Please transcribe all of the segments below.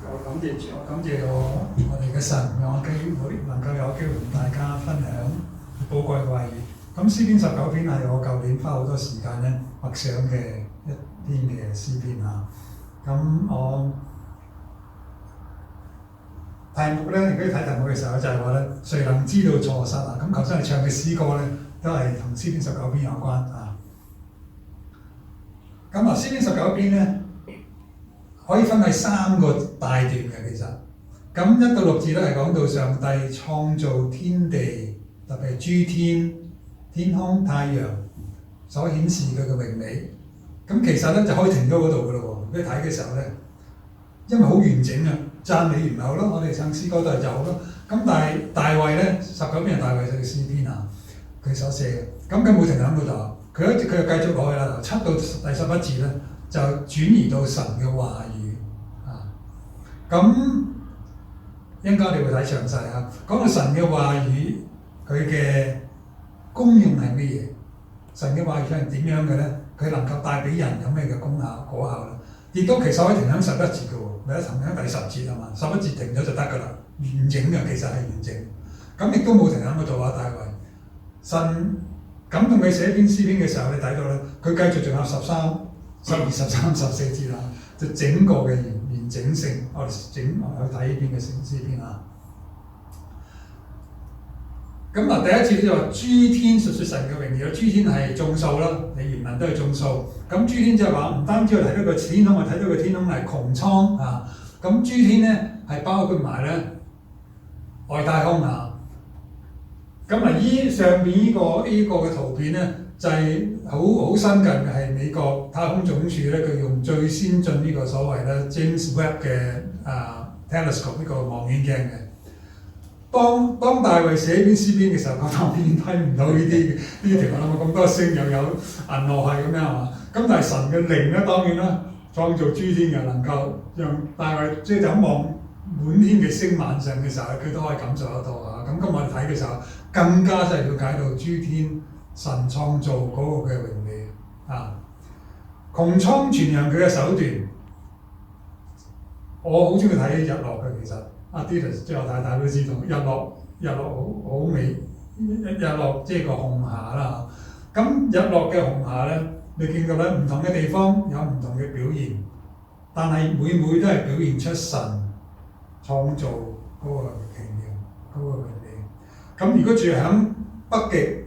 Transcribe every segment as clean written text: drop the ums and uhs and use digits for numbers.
我感謝我哋嘅神，讓我能夠有機會同大家分享寶貴嘅話語。咁詩篇19篇係我舊年花好多時間咧默想嘅一篇嘅詩篇啊。咁我題目咧，如果睇題目嘅時候就係話咧，誰能知道錯失啊？咁頭先係唱嘅詩歌咧，都係同詩篇19篇有關啊。咁啊，詩篇19篇咧，可以分係3個大段嘅其實，咁1到6節咧係講到上帝創造天地，特別係諸天、天空、太陽所顯示佢嘅榮美。咁其實咧就可以停咗嗰度嘅咯喎，你睇嘅時候咧，因為好完整啊，讚美完後咯，我哋唱詩歌都係有咯。咁但係大衛咧19篇係大衛嘅詩篇啊，佢所寫嘅，咁佢冇停喺嗰度，佢又繼續落去啦，7到第11節咧就轉移到神嘅話語。咁應該你會睇詳細啊！講到神嘅話語，佢嘅功用係乜嘢？神嘅話語係點樣嘅咧？佢能夠帶俾人有咩嘅功效果效咧？亦都其實可以停喺11節嘅喎，咪停喺第10節啊嘛，11節停咗就得㗎啦，完整嘅其實係完整。咁亦都冇停喺嗰度啊！大衛神感動佢寫篇詩篇嘅時候，你睇到咧，佢繼續仲有13、12、13、14節啦，就整個嘅完整性，我哋去睇呢篇嘅詩篇啊。咁嗱，第一節就話諸天述説神嘅榮耀，諸天係眾數啦，你原文都係眾數。咁諸天即係話唔單止我睇到個天空，我睇到個天空係穹蒼啊。咁諸天咧係包括埋咧外太空啊。咁啊，依上邊呢個嘅圖片咧，就係好新近嘅，係美國太空總署咧，佢用最先進呢個所謂咧 James Webb 嘅telescope 呢個望遠鏡嘅。當大衛寫篇詩篇嘅時候，佢當然睇唔到呢條咁多星，又有銀河系咁樣係嘛？咁但係神嘅靈咧，當然啦，創造諸天又能夠讓大衛即係就咁望滿天嘅星晚上嘅時候，佢都可以感受得到啊！咁今日我哋睇嘅時候，更加就係了解到諸天神創造嗰個嘅榮美啊！穹蒼傳揚佢嘅手段，我好中意睇日落嘅其實。阿 Didas 即係我太太都知道，日落好美，日落即係個紅霞啦。咁日落嘅紅霞咧，你見到咧唔同嘅地方有唔同嘅表現，但係每都係表現出神創造嗰個奇妙嗰個榮美。咁如果住喺北極，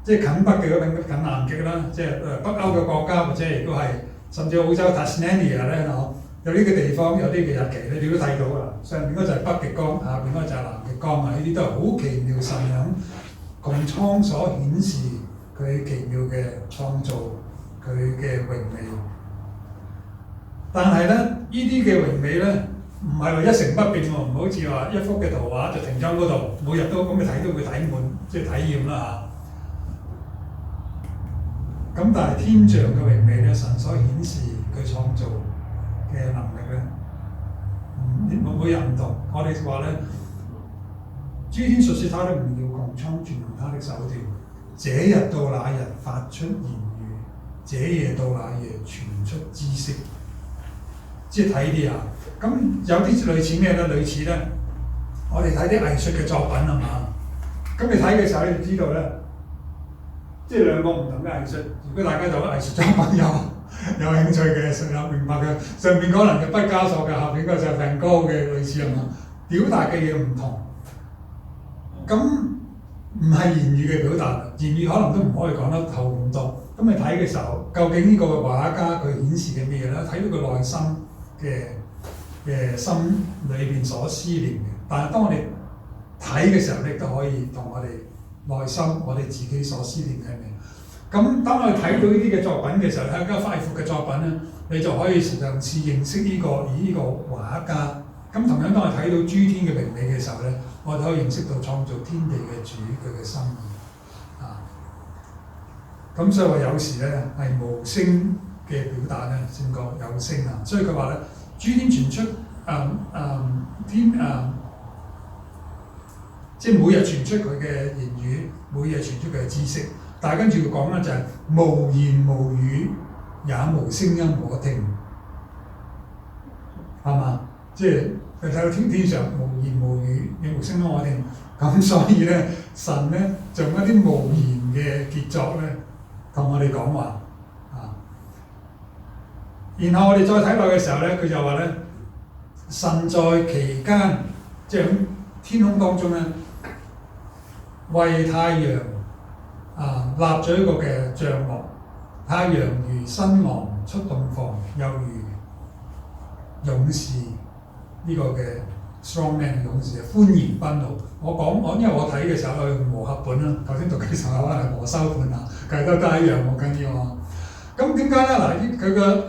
即係近北極嗰邊近南極啦，即係北歐嘅國家，或者亦都係甚至澳洲 Tasmania 咧有呢個地方有啲嘅日期咧，你都睇到㗎啦。上邊嗰就係北極光，下邊嗰就係南極光啊！呢啲都係好奇妙神響穹蒼所顯示佢奇妙嘅創造，佢嘅榮美。但係咧，呢啲嘅榮美咧，唔係話一成不變喎，唔好似話一幅嘅圖畫就停咗嗰度，每日都咁你睇都會睇滿，即係體驗啦嚇。咁但係天象嘅榮美咧，神所顯示佢創造嘅能力咧，每日唔同。我哋話咧，諸天述説他的榮耀，穹蒼傳揚他的手段。這日到那日發出言語，這夜到那夜傳出知識。即係睇啲啊，咁有啲類似咩咧？類似咧，我哋睇啲藝術嘅作品係嘛？咁你睇嘅時候，你就知道咧，即係兩個唔同嘅藝術。如果大家對藝術作品有興趣嘅，有明白嘅，上邊可能嘅畢加索嘅，下邊嗰就係梵高嘅，類似係嘛？表達嘅嘢唔同，咁唔係言語嘅表達，言語可能都唔可以講得透咁多。咁你睇嘅時候，究竟呢個畫家佢顯示嘅咩嘢咧？睇到佢內心嘅心裏邊所思念嘅。但係當我哋睇嘅時候，你都可以同我哋內心我哋自己所思念嘅咩？咁當我哋睇到呢啲嘅作品嘅時候，睇更加快活嘅作品咧，你就可以嘗試認識呢個畫家。咁同樣當我哋睇到諸天嘅榮美嘅時候咧，我哋可以認識到創造天地嘅主佢嘅心意啊。咁所以話有時咧係無聲嘅表達咧先講有聲啊。所以佢話咧，諸天傳出即係每日傳出佢嘅言語，每日傳出佢嘅知識。但係跟住佢講咧就係無言無語，也無聲音可聽，係嘛？即係你睇到天上無言無語，你無聲咯我哋。咁所以咧，神咧就用一啲無言嘅傑作咧，同我哋講話啊。然後我哋再睇落嘅時候咧，佢就話咧，神在其間，即係喺天空當中咧，為太陽立咗一個嘅帳幕。太陽如新郎出洞房，又如勇士呢個嘅 strong man 勇士歡然奔路。因為我睇嘅時候係和合本啦，頭先讀嘅時候可能係和修本啊，其實都一樣好緊要啊。咁點解咧？嗱，佢個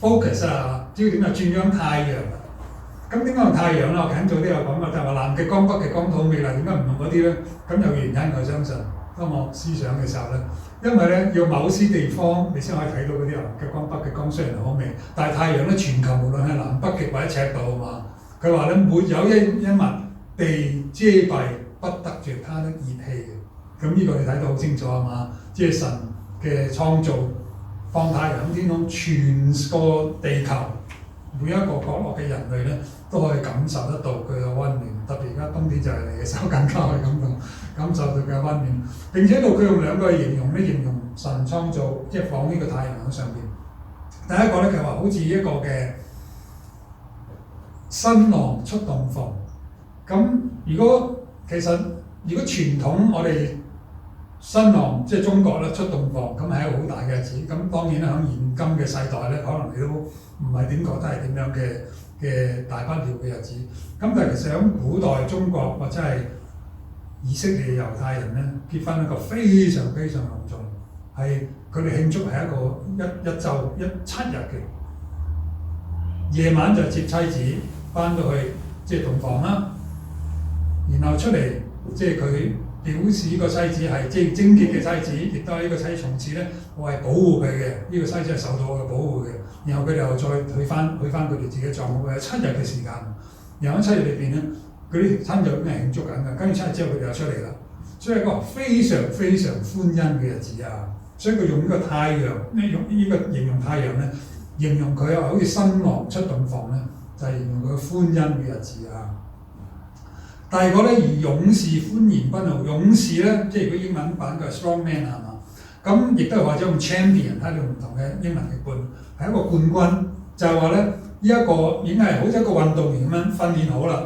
focus 焦點就轉咗太陽。咁點解用太陽咧？我近早都有講過，就係話南極光、北極光、土美麗，點解唔用嗰啲咧？咁有原因，我相信。當我思想嘅時候咧，因為咧要某些地方你先可以睇到嗰啲南極光、北極光，雖然好美，但係太陽咧全球無論係南北極或者赤道啊嘛，佢話咧沒有一物被遮蔽不得著它的熱氣嘅。咁呢個你睇到好清楚啊嘛，即係神嘅創造放太陽喺天空，全個地球每一個角落嘅人類咧都可以感受得到佢嘅溫暖。特別而家冬天就係嚟嘅時候，更加可以感受到佢嘅溫暖。並且到佢用兩個形容咧，形容神創造即係放呢個太陽喺上邊。第一個咧佢話好似一個嘅新郎出洞房。咁如果傳統我哋新郎即係中國咧出洞房，咁係一個好大嘅日子。咁當然啦，喺現今嘅世代咧，可能你都唔係點覺得係點樣嘅大不了嘅日子。咁但係其實喺古代中國或者係以色列猶太人咧結婚一個非常非常隆重，係佢哋慶祝係一個一週7日嘅。夜晚就接妻子翻到去即係洞房啦，然後出嚟即係佢表示呢個妻子係即係貞潔嘅妻子，亦都係呢個妻從此咧，我係保護佢嘅，呢個妻子係受到我嘅保護嘅。然後佢哋又再去翻佢哋自己葬屋，有7日嘅時間。然後喺7日裏邊咧，嗰啲親友已經係慶祝緊㗎。跟住7日之後佢哋又出嚟啦，所以係一個非常非常歡欣嘅日子啊！所以佢用呢個太陽，用呢個形容太陽咧，形容佢啊好似新郎出洞房咧，就係形容佢歡欣嘅日子啊！第二個咧，如勇士歡然奔路。勇士咧，即係如果英文版嘅 strong man 係嘛？咁亦都係或者用 champion，睇到唔同嘅英文譯本，係一個冠軍，就係話咧呢一個已經係好似一個運動員咁樣訓練好啦，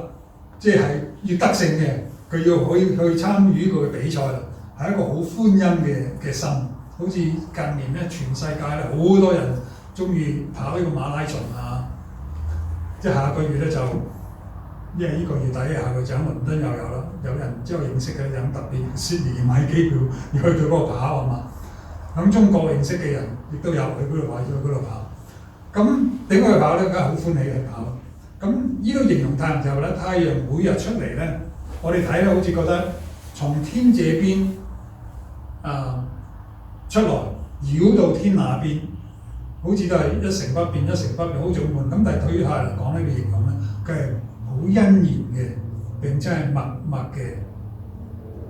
即係要得勝嘅，佢要去參與呢個比賽啦，係一個好歡欣嘅心。好似近年咧，全世界咧好多人中意跑呢個馬拉松啊，即係下個月咧就。因為呢個月底下個就喺倫敦又有啦，有人即係我認識嘅人特別悉尼買機票要去佢嗰度跑啊嘛。咁中國認識嘅人亦都有去嗰度買咗去嗰度跑。咁點解去跑咧？梗係好歡喜去跑。咁呢個形容太陽就係咧，太陽每日出嚟咧，我哋睇咧好似覺得從天這邊出來繞到天那邊，好似都係一成不變，好似悶。咁但係對於太陽嚟講呢個形容咧，佢係好欣然嘅，並且係默默嘅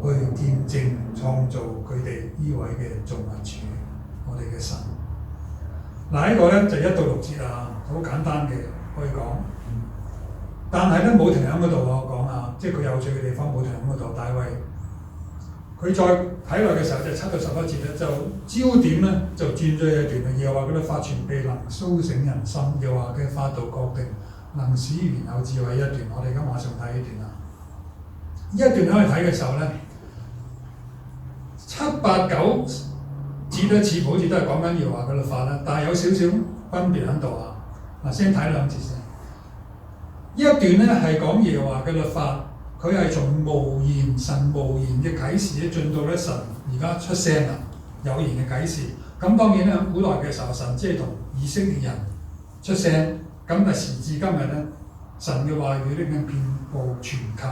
去見證創造佢哋呢位嘅造物主，我哋嘅神。嗱，呢個咧就1到6節啊，好簡單嘅可以講。但係咧冇停喺嗰度我講啊，即係佢有趣嘅地方冇停喺嗰度。大衛佢再睇落嘅時候就7到11節咧，就焦點咧就轉咗一段啊，耶和華嘅律法全備能甦醒人心，耶和華嘅法度確定。能使愚人有智慧一段，我哋而家馬上睇呢段啦。呢一段可以睇嘅時候咧，7、8、9節咧似乎好似都係講緊耶和華嘅律法啦，但係有少少分別喺度啊。嗱，先睇2節先。呢一段咧係講耶和華嘅律法，佢係從神無言嘅啟示咧進到咧神而家出聲啦，有言嘅啟示。咁當然咧喺古代嘅時候，神即係同以色列人出聲。咁但時至今日咧，神嘅話語已經遍佈全球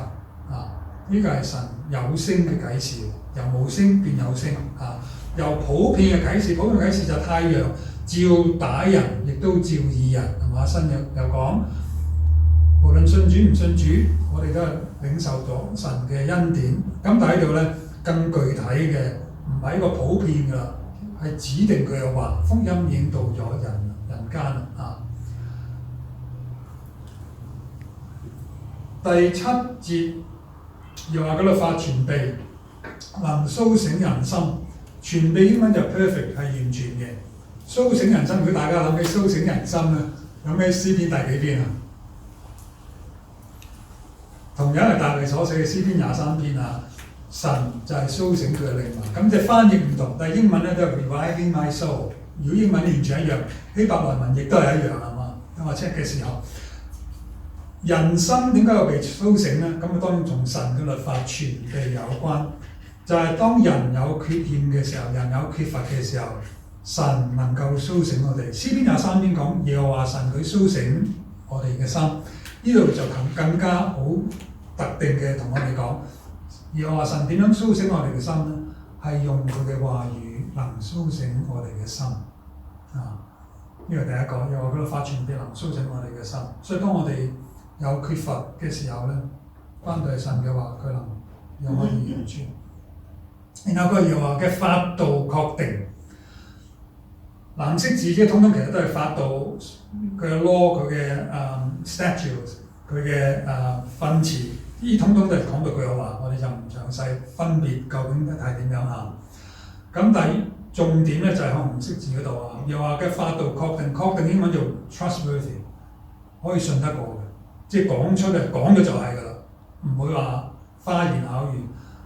啊！呢個係神有聲嘅啟示，由無聲變有聲啊！由普遍嘅啟示，普遍嘅啟示就係太陽照歹人，亦都照義人，係嘛？新約又講，無論信主唔信主，我哋都係領受咗神嘅恩典。咁但喺度咧，更具體嘅唔係一個普遍㗎啦，係指定佢嘅話，福音已經到咗人間啊！第七節又話嗰律法全備，能甦醒人心。全備英文就 perfect 係完全嘅。甦醒人心，如果大家諗起甦醒人心咧，諗起詩篇第幾篇啊？同樣係大衛所寫嘅詩篇23篇啊。神就係甦醒佢嘅靈魂。咁即係翻譯唔同，但係英文咧都係 reviving my soul。如果英文完全一樣，希伯來文亦都係一樣係嘛？等我 check 嘅時候，人心點解會被甦醒咧？咁啊當然同神嘅律法全備有關。就係當人有缺陷嘅時候，人有缺乏嘅時候，神能夠甦醒我哋。詩篇23篇講耶和華神佢甦醒我哋嘅心，呢度就更加好特定嘅同我哋講，耶和華神點樣甦醒我哋嘅心咧？係用佢嘅話語能甦醒我哋嘅心啊！呢個第一個，耶和華嘅律法全備能甦醒我哋嘅心。所以當我哋有缺乏嘅時候咧，翻到去神嘅話，佢能讓我哋完全。然後佢又話嘅法度確定，藍色字嘅通通其實都係法度，佢嘅 law， 佢嘅statutes， 佢嘅訓詞，呢通通都係講到佢嘅話，我哋就唔詳細分別究竟係點樣啊。咁但係重點咧就係紅色字嗰度啊，又話嘅法度確定，確定英文做 trustworthy， 可以信得過嘅，即係講出嚟講咗就係㗎啦，唔會話花言巧語。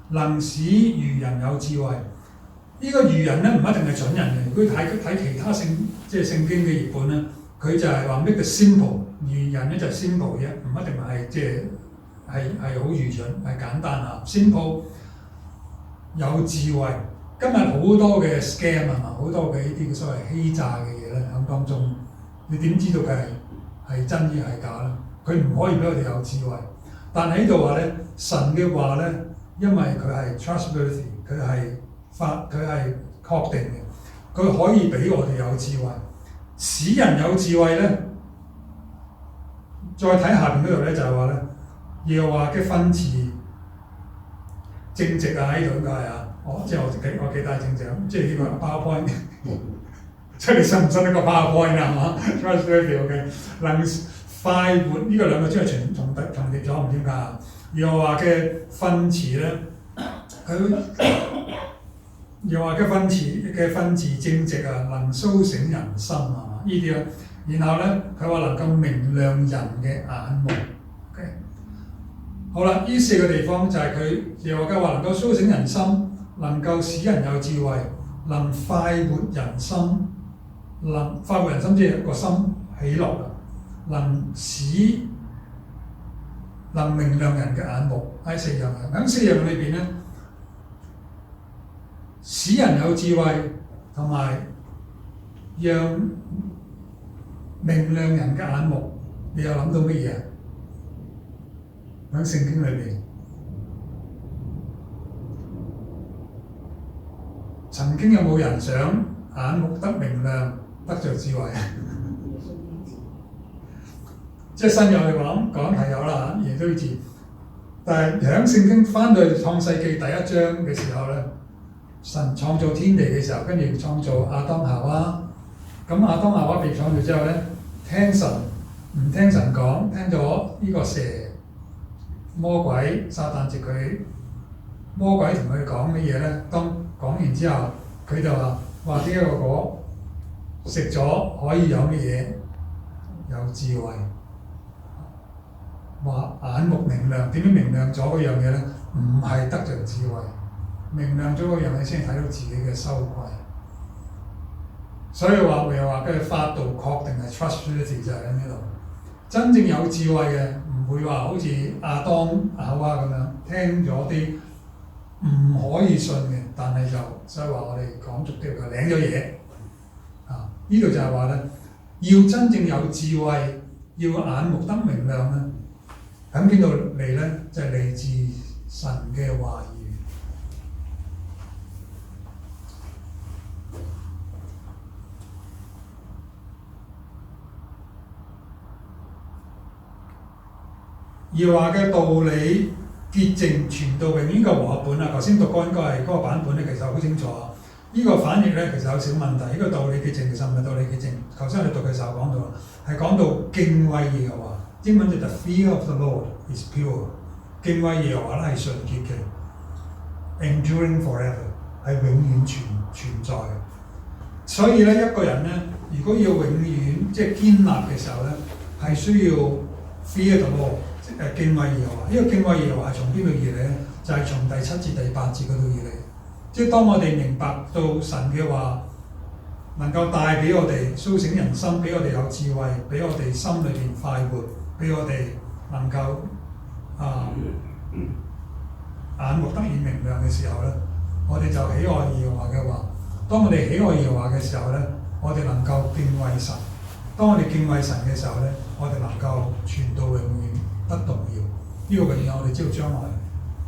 能使愚人有智慧，呢個愚人咧唔一定係蠢人嘅。如果睇其他即係聖經嘅譯本咧，佢就係話 make it simple， 愚人咧就 simple 啫，唔一定係即係好愚蠢，係簡單啊 simple 有智慧。今日好多嘅 scam 啊，好多嘅呢啲所謂欺詐嘅嘢咧喺當中，你點知道佢係真亦係假咧？佢唔可以俾我哋有智慧，但係呢度話咧，神嘅話咧。因為佢係 trustworthy， 佢係確定嘅，佢可以俾我哋有智慧，使人有智慧咧。再睇下邊嗰度咧，就係話咧，耶和華嘅訓詞正直啊，呢度應該係啊，即係我記得係正直，即係呢個 PowerPoint， 即係你信唔信呢個 PowerPoint 啊？係嘛 ？trustworthy 嘅能快活呢個兩個真係重疊咗，唔知點解啊？耶和華嘅訓詞咧，耶和華嘅訓詞正直啊，能甦醒人心啊，呢啲啊。然後咧，佢話能夠明亮人嘅眼目。Okay? 好啦，呢四個地方就係佢耶和華嘅話能夠甦醒人心，能夠使人有智慧，能快活人心，能快活人心即係個心喜樂啊，能明亮人嘅眼目，喺四樣嘅。喺四樣裏邊咧，使人有智慧同埋讓明亮人嘅眼目，你又諗到乜嘢？喺聖經裏邊，曾經有冇人想眼目得明亮，得着智慧？即係新約嚟講係有啦，耶穌字。但係喺聖經翻到創世記第1章嘅時候咧，神創造天地嘅時候，跟住創造亞當夏娃。咁亞當夏娃被創造之後咧，唔聽神講，聽咗呢個蛇魔鬼撒旦藉佢魔鬼同佢講乜嘢咧？當講完之後，佢就話呢一個果食咗可以有乜嘢？有智慧。話眼目明亮，點樣明亮咗嗰樣嘢咧？唔係得着智慧，明亮咗嗰樣嘢先睇到自己嘅羞愧。所以話又話嘅法度確定係 trustworthy 就喺呢度。真正有智慧嘅唔會話好似亞當夏娃咁樣聽咗啲唔可以信嘅，但係所以話我哋講俗啲佢領咗嘢啊！呢度就係話咧，要真正有智慧，要眼目得明亮咧。喺邊度嚟咧？就係嚟自神嘅話語。耶和華嘅道理潔淨傳到永遠嘅和合本啊！頭先讀過應該係嗰個版本咧，其實好清楚啊。呢個反譯咧其實有少問題。呢個道理潔淨其實唔係道理潔淨。頭先我哋讀嘅時候講到係講到敬畏耶和華。英文就係 fear of the Lord is pure， 敬畏耶和華咧係純潔嘅 ，enduring forever 係永遠存在嘅。所以咧一個人咧，如果要永遠即係堅立嘅時候咧，係需要 fear the Lord， 敬畏耶和華。呢個敬畏耶和華係從邊度而嚟咧？就係從第7節第8節嗰度而嚟。即係當我哋明白到神嘅話能夠帶俾我哋甦醒人心，俾我哋有智慧，俾我哋心裏邊快活，俾我哋能夠眼目得以明亮嘅時候咧，我哋就喜愛耶和華嘅話。當我哋喜愛耶和華嘅時候咧，我哋能夠敬畏神。當我哋敬畏神嘅時候咧，我哋能夠傳到永遠得榮耀。呢個永遠我哋知道將來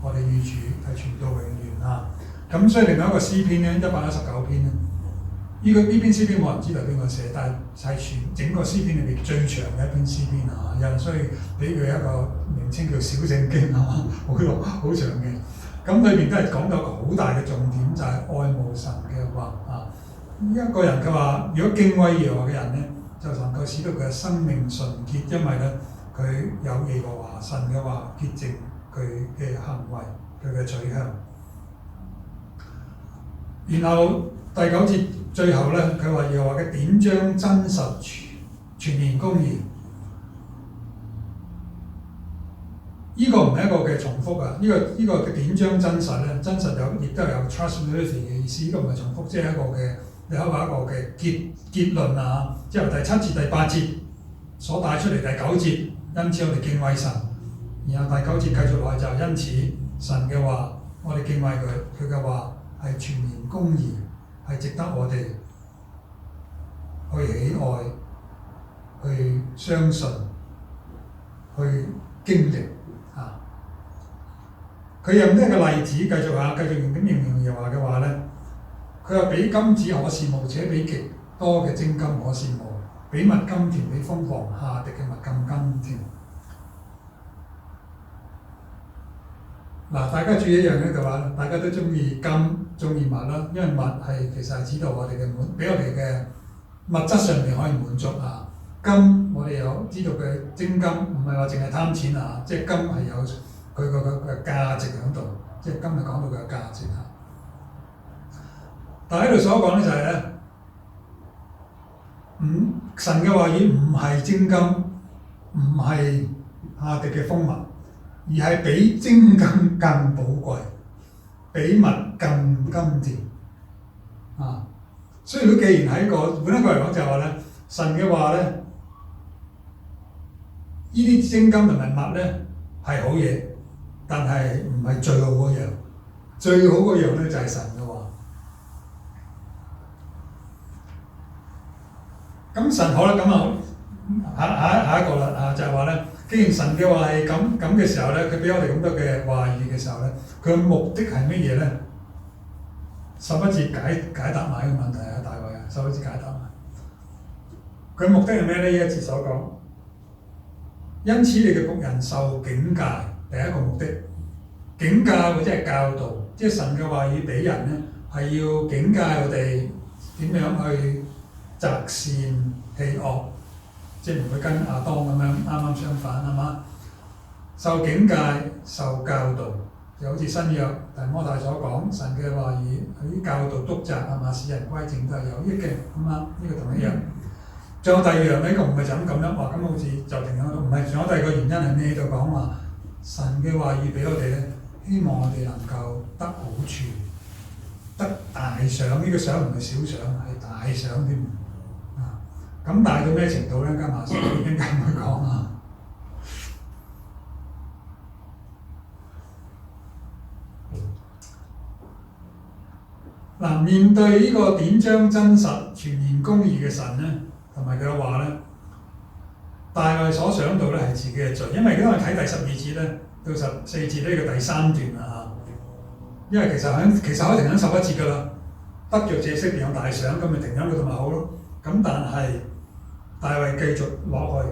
我哋與主係傳到永遠啊！咁所以另外一個詩篇咧，119篇咧，呢篇詩篇冇人知道邊個寫，但係全整個詩篇裏邊最長嘅一篇詩篇啊！有人所以俾佢一個名稱叫小聖經啊，好長嘅。咁裏邊都係講到一個好大嘅重點，就係愛慕神嘅話啊！一個人嘅話，如果敬畏耶和華嘅人咧，就能夠使到佢嘅生命純潔，因為咧佢有耶和華神嘅話潔淨佢嘅行為，佢嘅取向。然後第9節最後咧，佢話耶和華嘅典章真實全然公義。呢個唔係一個嘅重複啊！呢個嘅典章真實咧，真實亦都有 trustworthy 嘅意思。呢個唔係重複，即係一個嘅你可以話一個嘅結論啊！即係第7節第8節所帶出嚟第9節，因此我哋敬畏神。然後第9節繼續落去就因此神嘅話，我哋敬畏佢，佢嘅話係全然公義，係值得我哋去喜愛、去相信、去經歷啊！佢用咩嘅例子繼續用點形容耶和華嘅話咧？佢話比金子可羨慕，且比極多嘅精金可羨慕，比蜜甘甜，比蜂房下滴嘅蜜更甘甜。嗱，大家注意一樣嘢嘅話，大家都中意金，中意蜜啦，因為蜜係其實係指導我哋嘅俾我哋嘅物質上面可以滿足啊。金我哋有知道嘅精金，唔係話淨係貪錢啊，即係金係有佢個價值喺度，即係今日講到佢嘅價值啊。但喺度所講咧就係咧，神嘅話語唔係精金，唔係下滴嘅蜂蜜，而係比精金更寶貴，比蜜更甘甜啊！所以佢既然喺換一個嚟講就係話咧，神嘅話咧，呢啲精金同埋蜜咧係好嘢，但係唔係最好嗰樣，最好嗰樣咧就係神嘅話。咁神好啦，咁啊下一個啦就係話咧，既然神嘅話係咁嘅時候咧，佢俾我哋咁多嘅話語嘅時候咧，佢嘅目的係乜嘢咧？11節解答埋呢個問題啊，大衛啊，11節解答埋。佢目的係咩咧？呢一節所講，因此你嘅僕人受警戒，第一個目的，警戒或者係教導，即係神嘅話語俾人咧係要警戒我哋點樣去擇善棄惡，即係唔會跟亞當咁樣啱啱相反係嘛？受警戒、受教導，就好似新約提摩太所講，神嘅話語喺教導督責係嘛，使人歸正都係有益嘅，咁啊呢個同一樣。仲有第二樣呢個唔係就咁樣話，咁好似就停喺度，唔係仲有第二個原因係咩？就講話神嘅話語俾我哋咧，希望我哋能夠得好處，得大賞。呢個賞唔係小賞，係大賞添。咁大到咩程度咧？加埋先已經咁去講啊！嗱，面對呢個典章真實、全然公義嘅神咧，同埋佢嘅話咧，大衛所想到咧係自己嘅罪，因為如果我睇第12節咧到14節呢個第3段啦嚇，因為其實可以停喺11節噶啦，得著這些便有大賞，咁咪停喺嗰度咪好咯。咁但係大衛繼續落去，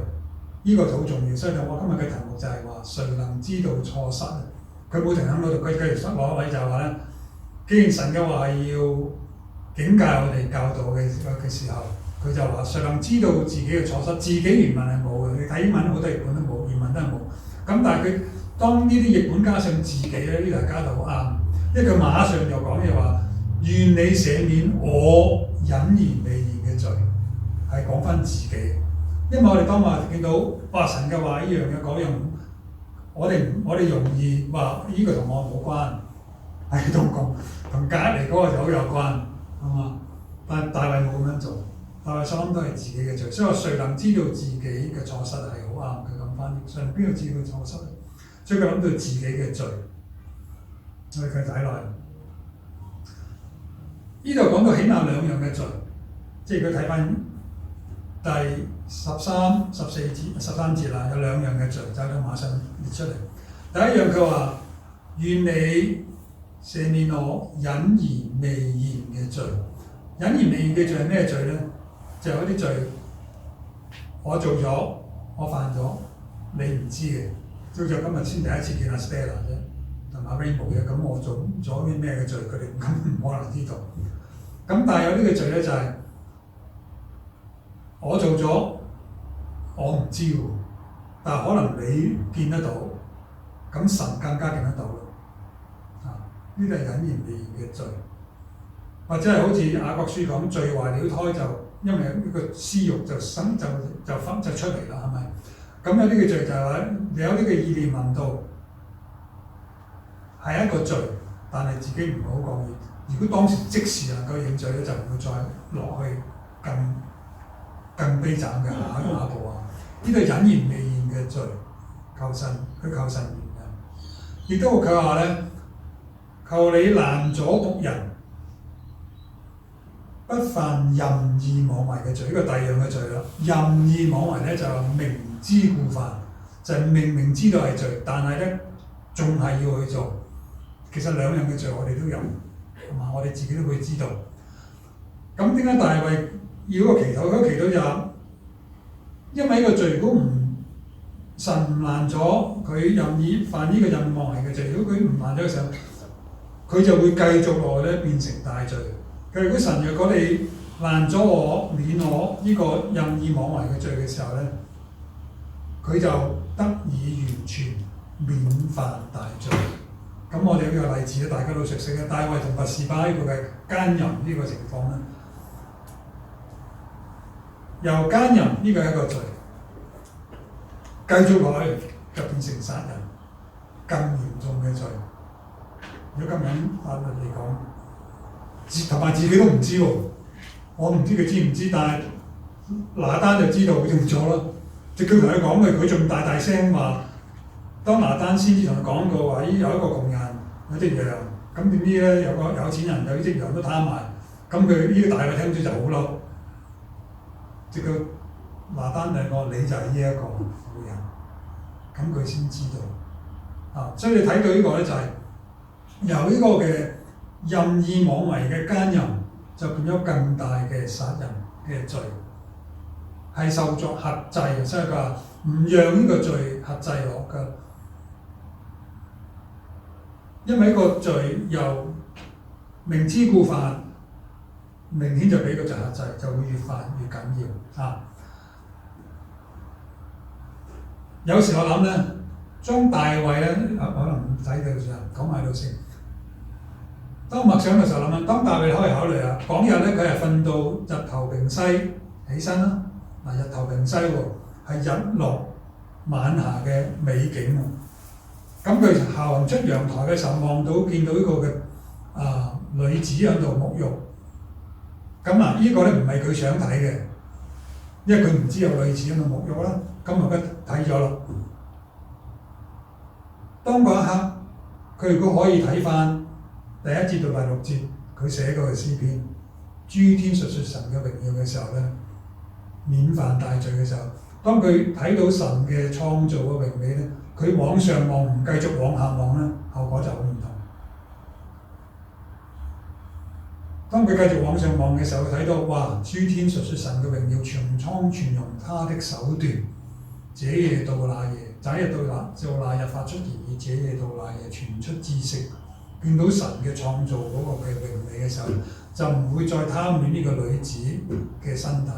呢個好重要，所以我今日嘅題目就係話誰能知道錯失啊？佢冇停喺嗰度，佢繼續落一位就係話咧，既然神嘅話係要警戒我哋、教導嘅時候，佢佢就話：誰能知道自己嘅錯失？自己原文係冇嘅，你睇英文好多譯本都冇，原文都係冇。咁但係佢當呢啲譯本加上自己咧，呢度係加到好啱，因為佢馬上就講嘢話：願你赦免我隱而未現嘅罪，係講翻自己。因為我哋當話見到哇神嘅話呢樣嘅嗰樣，我哋容易話呢個同我冇關，係同隔離嗰個就好有關，係嘛？但係大衛冇咁樣做，大衛所諗都係自己嘅罪，所以話誰能知道自己嘅錯失係好啱佢咁翻譯，上邊度知道佢錯失咧？所以佢諗到自己嘅罪，所以佢睇落嚟呢度講到起碼兩樣嘅罪，即係佢睇翻第13、13節啦，有兩樣嘅罪，就喺度馬上列出嚟。第一樣佢話：願你赦免我隱而未現嘅罪。隱而未現嘅罪係咩罪咧？就係嗰啲罪，我做咗，我犯咗，你唔知嘅。到咗今日先第一次見阿 Stella 啫，同埋 Rainbow 嘅，咁我做咗啲咩嘅罪，佢哋根本唔可能知道。咁但係有呢個罪咧，就係我做咗，我唔知喎，但係可能你見得到，咁神更加見得到咯。呢啲係隱而未現嘅罪。或者係好似雅各書講，罪懷了胎就因為呢個私慾就出嚟啦，係咪？咁有呢個罪就係話你有呢個意念諗到係一個罪，但係自己唔好講嘢。如果當時即時能夠認罪咧，就唔會再落去更悲慘嘅下一步啊！呢個隱而未現嘅罪，求神原諒。亦都佢話咧，求你攔阻僕人不犯任意妄為嘅罪，呢個第二樣嘅罪啦。任意妄為咧就明知故犯，就係明明知道係罪，但係咧仲係要去做。其實兩樣嘅罪我哋都有，係嘛？我哋自己都會知道。咁點解大衛要個祈禱？嗰個祈禱就因為呢個罪，如果神唔攔咗佢任意犯呢個任意妄為嘅罪，如果佢唔攔咗嘅時候，佢就會繼續落去咧變成大罪。如果神若果你攔咗我免我呢個任意妄為嘅罪嘅時候咧，佢就得以完全免犯大罪。咁我哋呢個例子咧，大家都熟悉嘅，大衛同拔示巴呢個嘅奸淫呢個情況咧，由奸淫呢個係一個罪，繼續落去就變成殺人，更嚴重嘅罪。如果咁樣法律嚟講，同埋自己都唔知喎，我唔知佢知唔知，但係拿單就知道佢用咗啦。直佢同佢講嘅，佢仲大聲話，當拿單先至同佢講過話，有一個窮人有隻羊，咁點知咧有個有錢人有隻羊都貪埋，咁佢呢個大衛聽咗就好嬲，直佢拿單兩個你就係呢一個婦人，咁佢先知道啊。所以你睇到呢個咧就係由呢個嘅任意妄為嘅奸淫，就變咗更大嘅殺人嘅罪，係受作轄制嘅，所以佢話唔讓呢個罪轄制落㗎，因為呢個罪由明知故犯，明顯就俾個罪轄制，就會越犯越緊要啊！有時我諗咧，將大衛咧，可能唔睇到先，講埋到先。當默想嘅時候諗啊，當大衛可以考慮啊，講日咧佢係瞓到日頭平西起身啦。嗱，日頭平西喎，係日落晚霞嘅美景喎。咁佢行出陽台嘅時候，望到見到呢個嘅女子喺度沐浴。咁啊，呢個咧唔係佢想睇嘅，因為佢唔知有女子喺度沐浴啦。咁啊，佢睇咗啦。當嗰一刻，佢如果可以睇翻第1節到第6節，佢寫過嘅詩篇，諸天述說神嘅榮耀嘅時候咧，免犯大罪嘅時候，當佢睇到神嘅創造嘅榮美咧，佢往上望唔繼續往下望咧，後果就好唔同。當佢繼續往上望嘅時候，佢睇到哇，諸天述說神嘅榮耀，全倉全容他的手段。這夜到那夜，這日到那日發出言語，這夜到那夜傳出知識。見到神嘅創造嗰個嘅榮美嘅時候，就唔會再貪戀呢個女子嘅身體，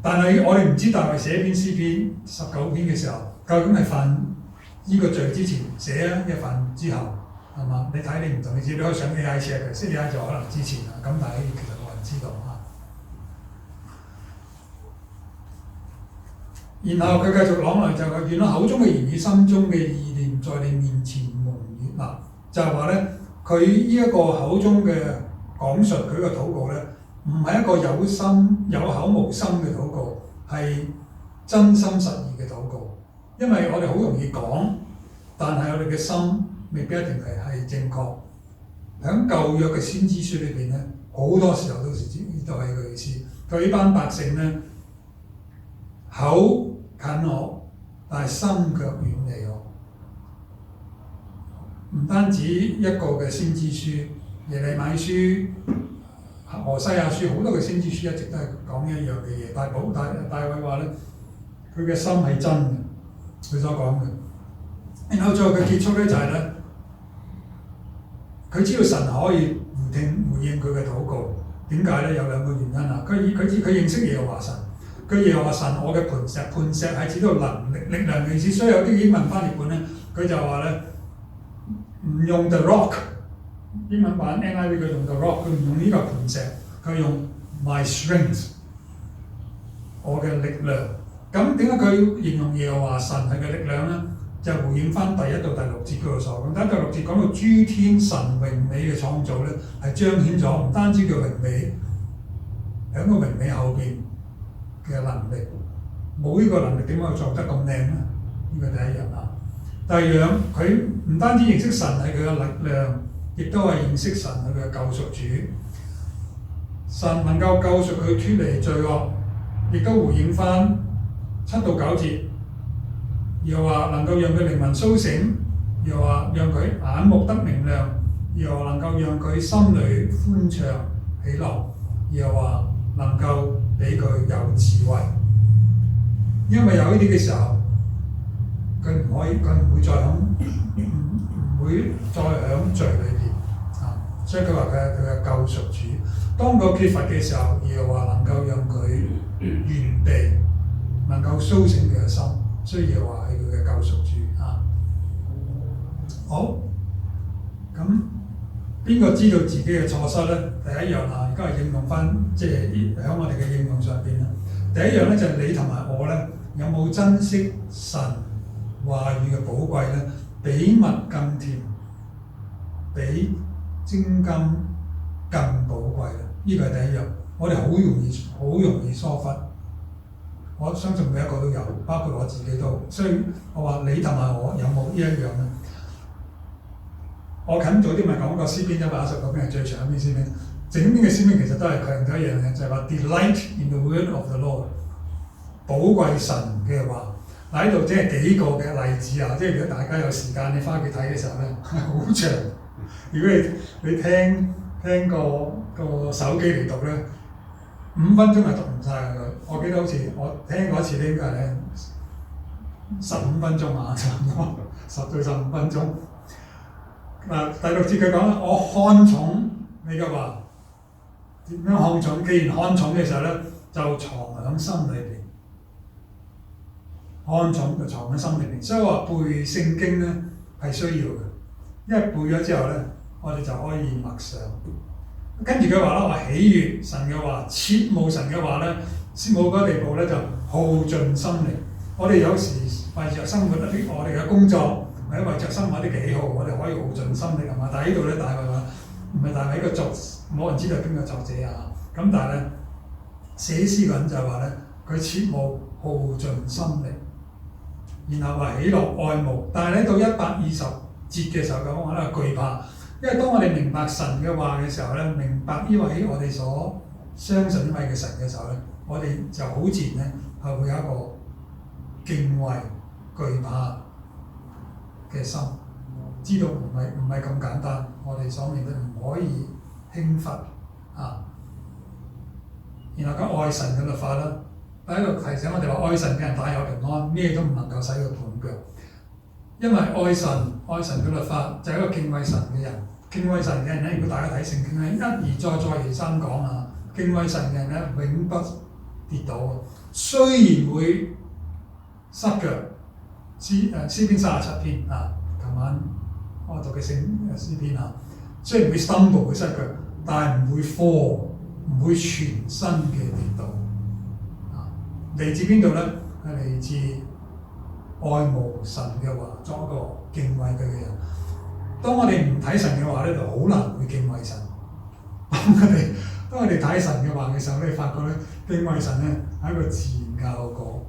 但係我哋唔知大衛寫篇詩篇19篇嘅時候，究竟係犯呢個罪之前寫啊，一犯之後係嘛？你睇你唔同，你可以上 AI check 嘅，識 AI 就可能之前啦。咁但係其實冇人知道啊。然後佢繼續講嚟就係見到口中嘅言語、心中嘅意念，在你面前蒙悅嗱，就係話咧，佢呢一個口中嘅講述，佢個禱告咧，唔係一個有心有口無心嘅禱告，係真心實意嘅禱告。因為我哋好容易講，但係我哋嘅心未必一定係正確。喺舊約嘅先知書裏邊咧，好多時候都係個意思。佢呢班百姓咧，口近我，但係心卻遠離我。唔單止一個嘅先知書，耶利米書、何西阿書，好多嘅先知書一直都係講一樣嘅嘢。大衛話咧，佢嘅心係真嘅，佢所講嘅。然後最後佢結束咧就係咧，佢知道神可以回應佢嘅禱告。點解咧？有兩個原因啊。佢認識耶和華神。佢耶和華神，我嘅磐石，磐石係指到能力、力量嘅意思，所以有啲英文翻譯本咧，佢就話咧唔用 the rock， 英文版 NIV 佢用 the rock， 佢唔用呢個磐石，佢用 my strength， 我嘅力量。咁點解佢形容耶和華神係嘅力量咧？就回應翻第1到第6節嗰度所講。第6節講到諸天神榮美嘅創造咧，係彰顯咗唔單止叫榮美，喺個榮美後邊嘅能力，冇呢個能力點可以做得咁靚咧？呢個第一樣啊。第二樣，佢唔單止認識神係佢嘅力量，亦都係認識神係佢嘅救贖主。神能夠救贖佢脫離罪惡，亦都回應翻7到9節，又話能夠讓佢靈魂甦醒，又話讓佢眼目得明亮，又話能夠讓佢心裏歡暢喜樂，又話能夠俾佢有智慧。因為有呢啲嘅時候，佢唔會再響罪裏邊啊，所以佢話佢係佢嘅救贖主。當佢缺乏嘅時候，又話能夠讓佢原地能夠甦醒佢嘅心，所以又話係佢嘅救贖主啊。好，咁邊個知道自己嘅錯失咧？第一樣啊，而家係應用翻，即係喺我哋嘅應用上邊啦。第一樣咧就係你同埋我咧，有冇珍惜神話語嘅寶貴咧？比蜜更甜，比精金更寶貴啦！呢個係第一樣，我哋好容易疏忽。我相信每一個都有，包括我自己都。所以我話你同埋我有冇呢一樣咧？我近早啲咪講過詩篇119篇係最長一篇詩篇，整篇嘅詩篇其實都係強調一樣嘢，就係話 delight in the word of the Lord， 寶貴神嘅話。嗱，喺度即係幾個嘅例子啊，即係如果大家有時間你翻去睇嘅時候咧，係好長。如果你聽個手機嚟讀咧，5分鐘係讀唔晒嘅。我記得好似我聽過一次咧，應該係咧15分鐘啊，差唔多10到15分鐘。嗱，第6節佢講啦，我看重你嘅話，點樣看重？既然看重嘅時候咧，就藏喺心裏邊。看重就藏喺心裏邊，所以話背聖經咧係需要嘅，因為背咗之後咧，我哋就可以默想。跟住佢話啦，話喜悅神嘅話，切慕神嘅話咧，切慕嗰個地步咧就耗盡心靈。我哋有時為着生活一啲我哋嘅工作，或者為着生活一啲喜好，我哋可以耗盡心力係嘛？但係呢度咧，大衛話唔係大衛一個作，冇人知道邊個作者啊。咁但係咧，寫詩嗰人就係話咧，佢切慕耗盡心力。然後話喜樂愛慕，但係咧到120節嘅時候咁講咧懼怕，因為當我哋明白神嘅話嘅時候咧，明白呢位我哋所相信呢位嘅神嘅時候咧，我哋就好自然咧係會有一個敬畏懼怕嘅心，知道唔係咁簡單，我哋所面對唔可以輕忽啊。然後講愛神嘅律法啦。喺度提醒我哋話，愛神嘅人大有平安，咩都唔能夠使佢絆腳。因為愛神嘅律法就係一個敬畏神嘅人。敬畏神嘅人咧，如果大家睇聖經咧，一而再再而三講啊，敬畏神嘅人咧永不跌倒，雖然會失腳，詩篇37篇啊，琴晚我讀嘅詩篇啊，雖然會 stumble 會失腳，但係唔會 fall， 唔會全身嘅跌倒。嚟自邊度咧？係嚟自愛慕神嘅話，作一個敬畏佢嘅人。當我哋唔睇神嘅話咧，就好難會敬畏神。當我哋睇神嘅話嘅時候咧，你發覺咧，敬畏神咧係一個自然效果。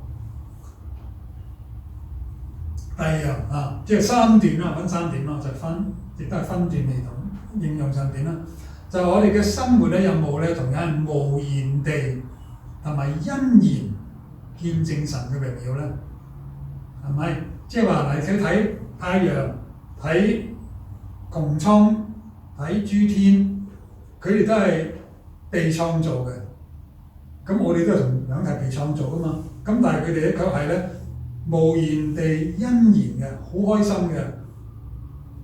第二樣啊，即係三段啦，分三點啦，就亦都係分段嚟同應用上邊啦。就係我哋嘅生活咧，有冇咧同樣係無言地同埋欣然見證神嘅榮耀咧？係咪？即係話嚟睇太陽、睇穹蒼、睇諸天，佢哋都係被創造嘅。咁我哋都係同樣係被創造噶嘛。咁但係佢哋咧卻係咧無言地欣然嘅，好開心嘅，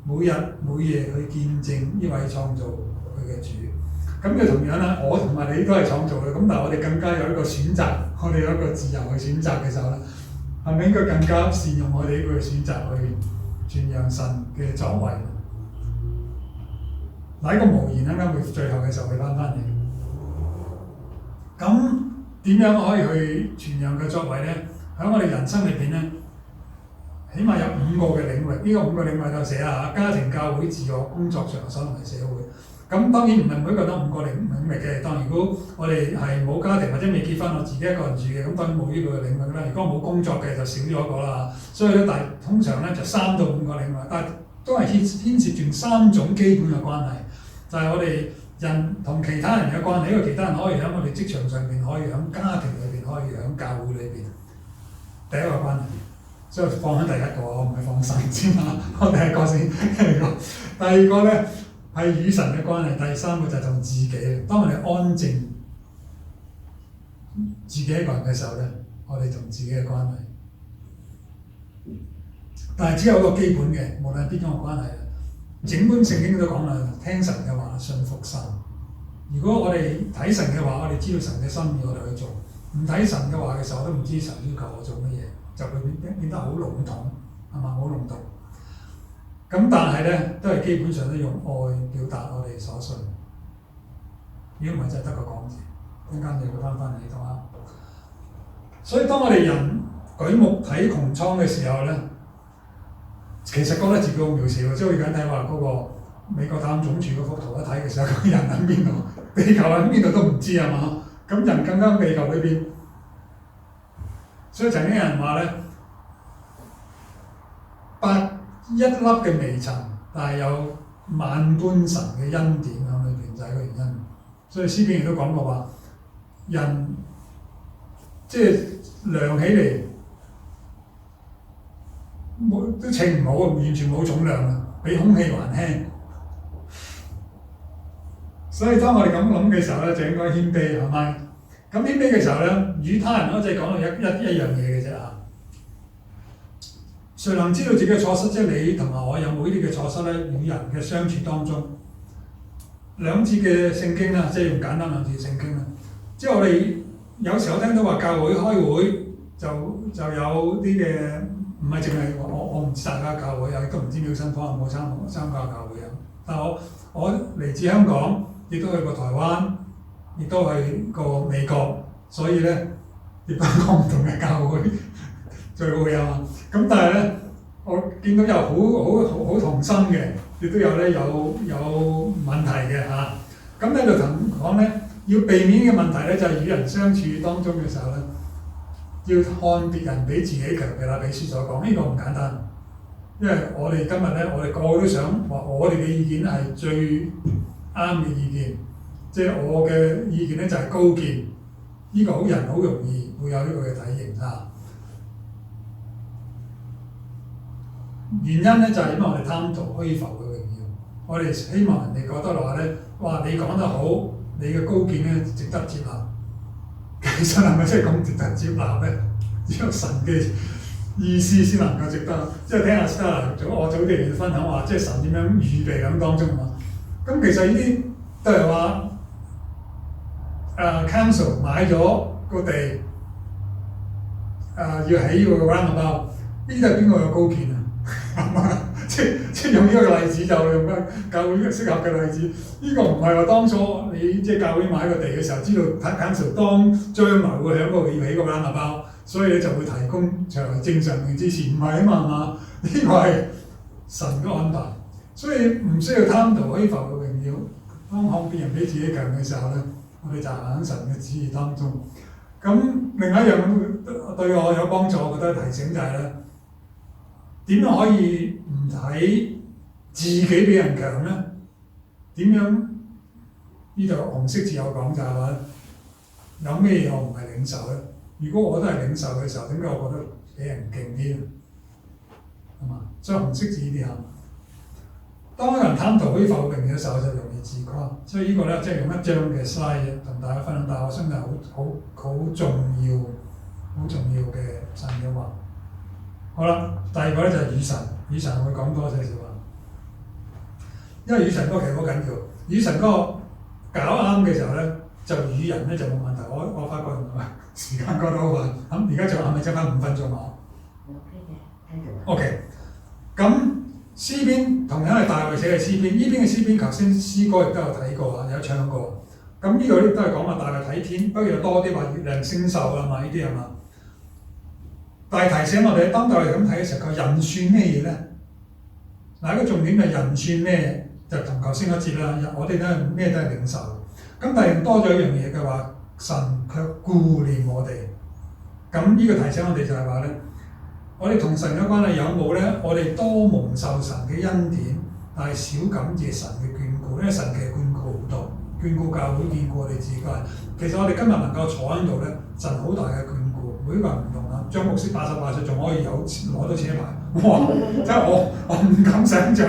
每日每夜去見證呢位創造佢嘅主。咁嘅同樣啦，我同埋你都係創造嘅，咁但係我哋更加有一個選擇，我哋有一個自由去選擇嘅時候咧，係咪應該更加善用我哋呢個選擇去傳揚神嘅作為？嗱，呢個無言啱啱會最後嘅時候會翻嚟。咁點樣可以去傳揚嘅作為咧？喺我哋人生裏邊咧，起碼有5個嘅領域。呢個5個領域就寫啦嚇：家庭、教會、自我、工作場所同埋社會。咁當然唔係每一個都5個領域嘅。當如果我哋係冇家庭或者未結婚，我自己一個人住嘅，咁當然冇呢個領域啦。如果冇工作嘅就少咗一個啦。所以咧，通常咧就3到5個領域，但係都係牽涉住3種基本嘅關係，就係我哋人同其他人嘅關係。呢個其他人可以喺我哋職場上邊，可以喺家庭裏邊，可以喺教會裏邊。第一個關係，所以放喺第一個，我唔係放神先啦。我第一個先，第二個咧係與神嘅關係，第三個就係同自己。當我哋安靜自己一個人嘅時候咧，我哋同自己嘅關係。但係只有一個基本嘅，無論係邊種嘅關係，整本聖經都講啦，聽神嘅話，信服神。如果我哋睇神嘅話，我哋知道神嘅心意，我哋去做。唔睇神嘅話嘅時候，我都唔知神要求我做乜嘢，就會變得好籠統，係嘛？好籠統。咁但係咧，都係基本上都用愛表達我哋所信。如果唔係，就係得個講字。一陣間你會翻嚟呢度啊。所以當我哋人舉目睇穹蒼嘅時候咧，其實覺得自己好渺小。即係我而家睇話嗰個美國太空總署嗰幅圖一睇嘅時候，個人喺邊度？地球喺邊度都唔知係嘛？咁人更加地球裏邊，所以曾經有人話咧，1粒嘅微塵，但係有萬般神嘅恩典喺裏邊，就係個原因。所以詩篇亦都講過話，人即係量起嚟都稱唔好，完全冇重量啊，比空氣還輕。所以當我哋咁諗嘅時候咧，就應該謙卑，係咪？咁謙卑嘅時候咧，與他人咧，即係講到一樣嘢嘅啫嚇。誰能知道自己嘅錯失？即係你同埋我有冇呢啲嘅錯失咧？與人嘅相處當中，兩節嘅聖經啦，即係用簡單兩節聖經啦。即係我哋有時候聽到話教會開會就有啲嘅，唔係淨係我唔知大家教會啊，亦都唔知妙新坊有冇參加教會啊。但係我嚟自香港。亦都去過台灣，亦都去過美國，所以咧亦都講唔同嘅教會聚會啊。咁但係咧，我見到有好同心嘅，亦都有咧有問題嘅嚇。咁喺度同講咧，要避免嘅問題咧，就係與人相處當中嘅時候咧，要看別人比自己強嘅啦。彼書所講呢個唔簡單，因為我哋今日咧，我哋個個都想話我哋嘅意見係最啱嘅意見，即係我嘅意見咧就係高見，呢個好人好容易會有呢個嘅體型嚇。原因咧就係因為我哋貪圖虛浮嘅榮耀，我哋希望人哋覺得話咧，哇你講得好，你嘅高見咧值得接納。其實係咪真係咁值得接納咧？只有神嘅意思先能夠值得。即係聽阿 Stella 我早啲嚟分享話，即係神點樣預備喺當中嘛。咁其實呢啲都係話council 買咗個地要起個 roundabout，呢度係邊個有高見啊？係嘛？即用呢個例子就用翻教會適合嘅例子。呢、個唔係話當初你即教會買個地嘅時候，知道 council 當將來會喺嗰度要起個 roundabout，所以你就會提供財政上面支持，唔係啊嘛，係嘛？呢個係神嘅安排，所以唔需要貪圖虛浮嘅榮耀。當看別人比自己強嘅時候咧，我哋就行喺神嘅旨意當中。咁另一樣對我有幫助，我覺得提醒就係咧，點樣可以唔睇自己比人強咧？點樣呢度紅色字有講就係話，有咩嘢我唔係領袖咧？如果我都係領袖嘅時候，點解我覺得比人勁啲咧？係嘛？所以紅色字呢啲嚇，當有人貪圖虛浮榮嘅時候，就容易自誇。所以呢個咧，即係用一張嘅 slide 同大家分享，但係我相信係好重要嘅神嘅話。好啦，第二個咧就係與神，與神會講多少少話，因為與神嗰個其實好緊要。與神嗰個搞啱嘅時候咧，就與人咧就冇問題。我發覺時間過得好快，咁而家仲係咪剩翻5分鐘啊？OK， 咁詩篇同樣係大衛寫嘅詩篇，呢邊嘅詩篇頭先詩歌亦都有睇過啊，有唱過。咁呢度咧都係講話大衛睇天，不過有多啲話月亮星宿啊嘛，呢啲係嘛？但係提醒我哋，當大衛咁睇嘅時候，佢人算咩嘢咧？嗱，一個重點係人算咩，就同頭先嗰節啦。我哋都係咩都係領受。咁但係多咗一樣嘢嘅話，神卻顧念我哋。咁呢個提醒我哋就係話咧，我哋同神嘅關係有冇咧？我哋多蒙受神嘅恩典，但係少感謝神嘅眷顧，因為神其實眷顧好多，眷顧教會，眷顧我哋自己。其實我哋今日能夠坐喺度咧，神好大嘅眷顧，每個人唔同啊。張牧師88歲仲可以攞到車牌，哇！真係我唔敢想像。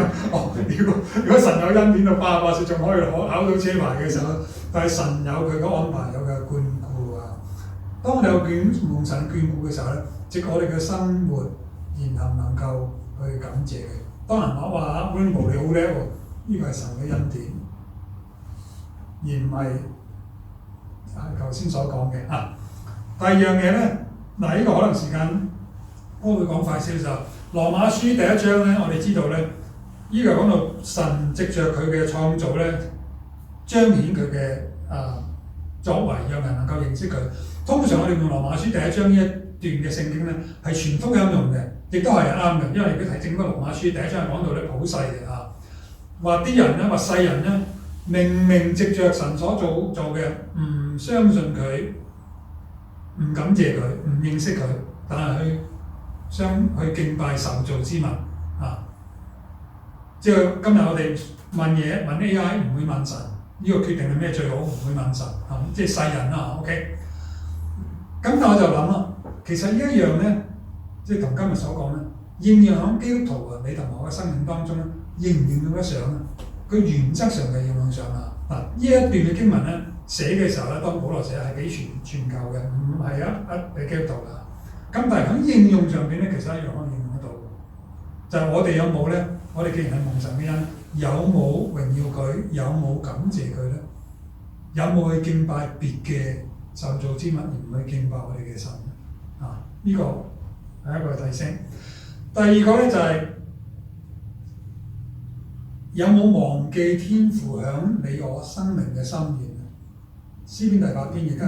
如果神有恩典到88歲仲可以考到車牌嘅時候，但係神有佢嘅安排，有佢嘅眷顧啊。當我哋有蒙神眷顧嘅時候咧，即我哋嘅生活言行能夠去感謝佢。當人話 Rainbow 你好叻喎，呢個係神嘅恩典，而唔係頭先所講嘅啊。第二樣嘢咧，嗱呢個可能時間我會講快少少。羅馬書第1章咧，我哋知道咧，呢個講到神藉着佢嘅創造咧，彰顯佢嘅作為，讓人能夠認識佢。通常我哋用羅馬書第1章呢一段嘅聖經咧，係全福音用嘅，亦都係啱嘅，因為如果提正嗰個羅馬書第1章係講到咧普世嘅啊，話啲人咧，話世人咧，明明藉着神所做嘅，唔相信佢，唔感謝佢，唔認識佢，但係去敬拜受造之物啊！即係今日我哋問嘢問 AI 唔會問神，呢個決定係咩最好，唔會問神啊！即係世人啦 ，OK。咁但我就諗啦，其實呢一樣咧，即係同今日所講咧，應用喺基督徒啊，你同我嘅生命當中咧，應唔應用得上啊？佢原則上嘅應用上啊！嗱，呢一段嘅經文咧，寫嘅時候咧，當保羅寫係幾全球嘅，唔係俾基督徒㗎。咁但係喺應用上邊咧，其實一樣可以應用得到。就係我哋有冇咧？我哋既然係蒙神嘅人，有冇榮耀佢？有冇感謝佢咧？有冇去敬拜別嘅受造之物，而唔去敬拜我哋嘅神咧？啊，呢個係一個提醒。第二個咧就係、有冇忘記天父響你我生命嘅心願咧？詩篇第8篇而家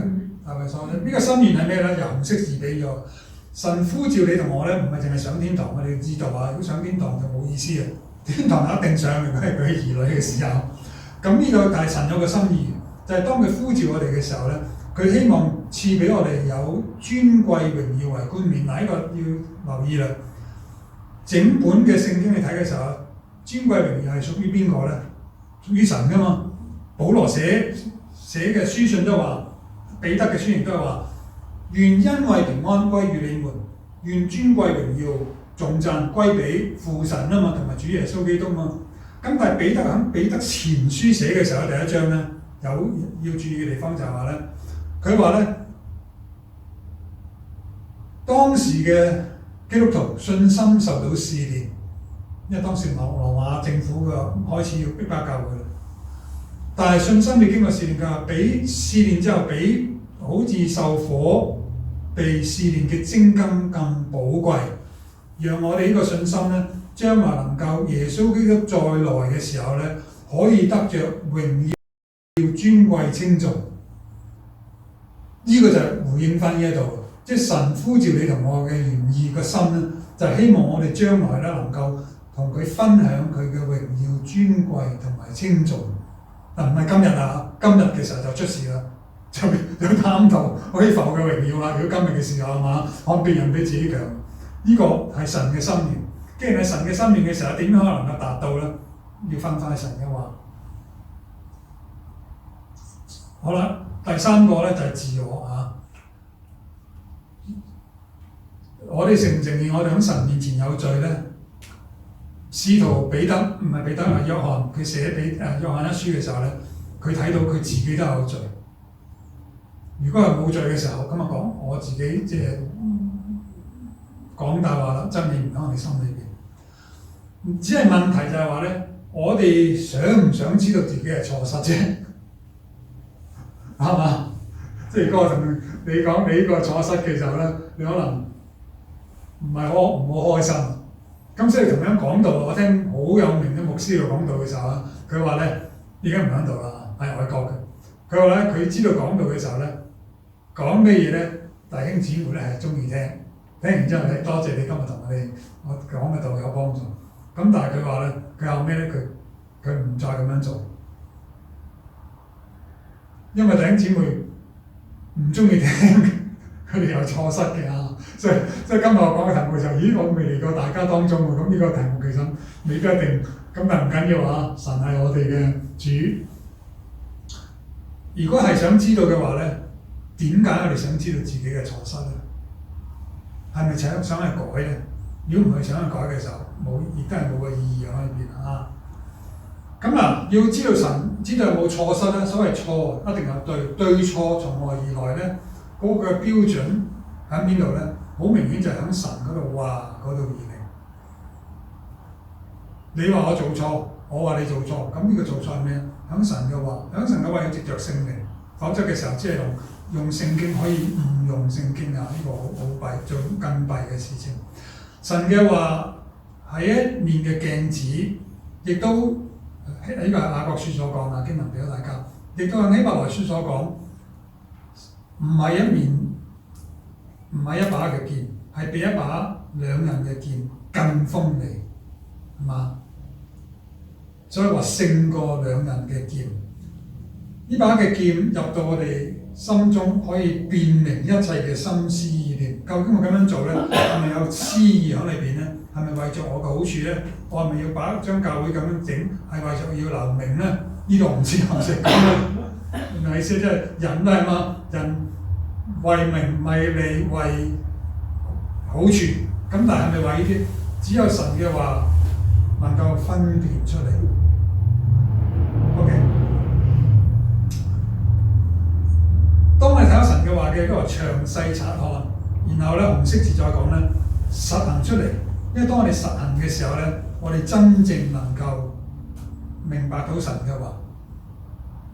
係咪所咧？呢個心願係咩咧？由紅色字俾咗。神呼召你同我咧，唔係淨係上天堂，我哋要知道啊！如果上天堂就冇意思嘅，天堂一定上嘅，佢係佢兒女嘅時候。咁呢個但係神有個心意，就係當佢呼召我哋嘅時候咧，佢希望賜俾我哋有尊貴榮耀為冠冕。嗱，呢個要留意啦。整本嘅聖經你睇嘅時候，尊貴榮耀係屬於邊個咧？屬於神噶嘛？保羅寫嘅書信都話，彼得嘅書信都係話。願恩惠平安歸於你們，願尊貴榮耀頌讚歸俾父神啊嘛，同埋主耶穌基督嘛。咁但係彼得喺彼得前書寫嘅時候，第1章咧有要注意嘅地方就係話咧，佢話咧當時嘅基督徒信心受到試煉，因為當時羅馬政府嘅開始要逼迫教會，但係信心未經過試煉㗎，俾試煉之後俾好好似受火被試煉嘅精金咁寶貴，讓我哋呢個信心咧，將來能夠耶穌基督再來嘅時候咧，可以得着榮耀、尊貴、稱頌。呢個就係回應翻呢一度，即係神呼召你同我嘅原意個心咧，就係希望我哋將來咧能夠同佢分享佢嘅榮耀、尊貴同埋稱頌。唔係今日啊，今日嘅時候就出事啦，就貪圖可以浮嘅榮耀啦。如果今日嘅時候係嘛，看別人比自己強，呢個係神嘅心願。既然係神嘅心願嘅時候，點樣可能夠達到咧？要分翻神嘅話。好啦，第三個咧就係自我啊。我哋承唔承認我哋喺神面前有罪咧？使徒彼得唔係彼得係約翰，佢寫俾約翰一書嘅時候咧，佢睇到佢自己都有罪。如果係冇罪嘅時候，咁啊講我自己即係講大話啦，真理唔喺我哋心裏邊。只係問題就係話咧，我哋想唔想知道自己係錯失啫？係嘛？即係嗰個同你講你呢個錯失嘅時候咧，你可能唔好開心。咁所以同樣講道，我聽好有名嘅牧師喺度講道嘅時候啊，佢話咧已經唔喺度啦，喺外國嘅。佢話咧佢知道講道嘅時候咧，講咩嘢咧，弟兄姊妹咧係中意聽，聽完之後咧多謝你今日同我講嘅道有幫助。咁但係佢話咧，佢後尾咧佢唔再咁樣做，因為弟兄姊妹唔中意聽，佢哋有錯失嘅啊。所以今日我講嘅題目就咦，我未嚟過大家當中喎。咁呢個題目其實未必一定，咁但唔緊要啊。神係我哋嘅主。如果係想知道嘅話咧，點解我哋想知道自己嘅錯失咧？係咪想去改咧？如果唔係想去改嘅時候，亦都係冇個意義喺裏邊啊。咁啊，要知道神知道有冇錯失咧？所謂錯一定有對錯從何而來咧？嗰個標準喺邊度咧？好明顯就係喺神嗰度話嗰度而嚟。你話我做錯，我話你做錯，咁呢個做錯係咩？喺神嘅話，喺神嘅話要藉着聖靈，否則嘅時候只係用聖經可以誤用聖經啊！呢個好弊，做更弊嘅事情。神嘅話係一面嘅鏡子，亦都呢個係雅各書所講啊，經文俾咗大家，亦都係希伯來書所講，唔係一把嘅劍，係比一把兩刃嘅劍更鋒利，係嘛？所以話勝過兩刃嘅劍。呢把嘅劍入到我哋心中，可以辨明一切嘅心思意念。究竟我咁樣做咧，係咪有私意喺裏邊咧？係咪為咗我嘅好處咧？我係咪要將教會咁樣整，係為咗要留名咧？呢個唔知學識講啦。原來意思即係人都係嘛，人為名為利為好處，咁但係咪話呢啲？只有神嘅話能夠分辨出嚟。OK， 當你睇到神嘅話嘅嗰個詳細察看，然後咧紅色字再講咧實行出嚟。因為當我哋實行嘅時候咧，我哋真正能夠明白到神嘅話，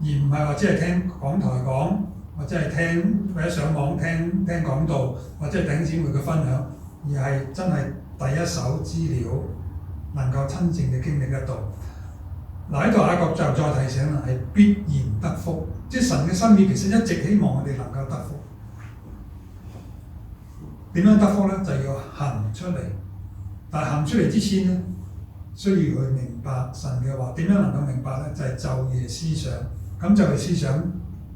而唔係話只係聽講台講，或者係或者上網聽講道，或者係弟兄姊妹嘅分享，而係真係第一手資料能夠真正嘅經歷得到。嗱，喺度雅各再提醒啦，係必然得福，即係神嘅心意其實一直希望我哋能夠得福。點樣得福咧？就要行出嚟。但係行出嚟之前咧，需要去明白神嘅話。點樣能夠明白咧？就係晝夜思想。咁就係思想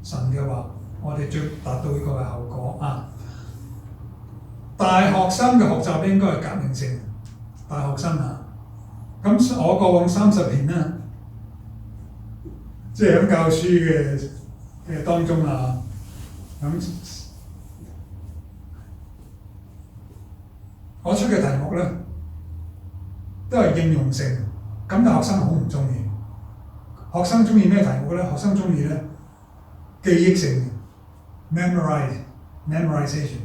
神嘅話，我哋最達到呢個嘅後果啊！大學生嘅學習應該係革命性。大學生啊，咁我過往30年咧，即係喺教書嘅當中啊，我出嘅題目咧，都係應用性，咁但學生好唔中意。學生中意咩題目咧？學生中意咧記憶性嘅 memorization。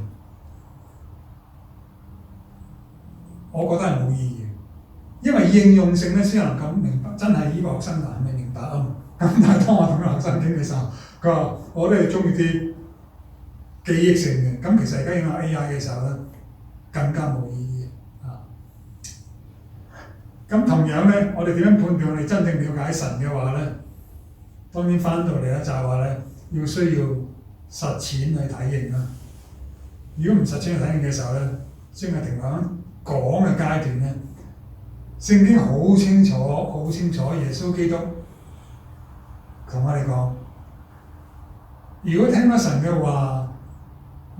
我覺得係冇意義，因為應用性咧先能夠明白，真係呢個學生係咪明白啊？咁但係當我同個學生傾嘅時候，佢話我都係中意啲記憶性嘅。咁其實而家用 AI 嘅時候咧，更加冇意義啊。咁同樣咧，我哋點樣判斷我哋真正了解神嘅話咧？當然翻到嚟咧就係話咧，要需要實踐去體驗啦。如果唔實踐去體驗嘅時候咧，先係停響講嘅階段咧。聖經好清楚，好清楚，耶穌基督同我哋講，如果聽咗神嘅話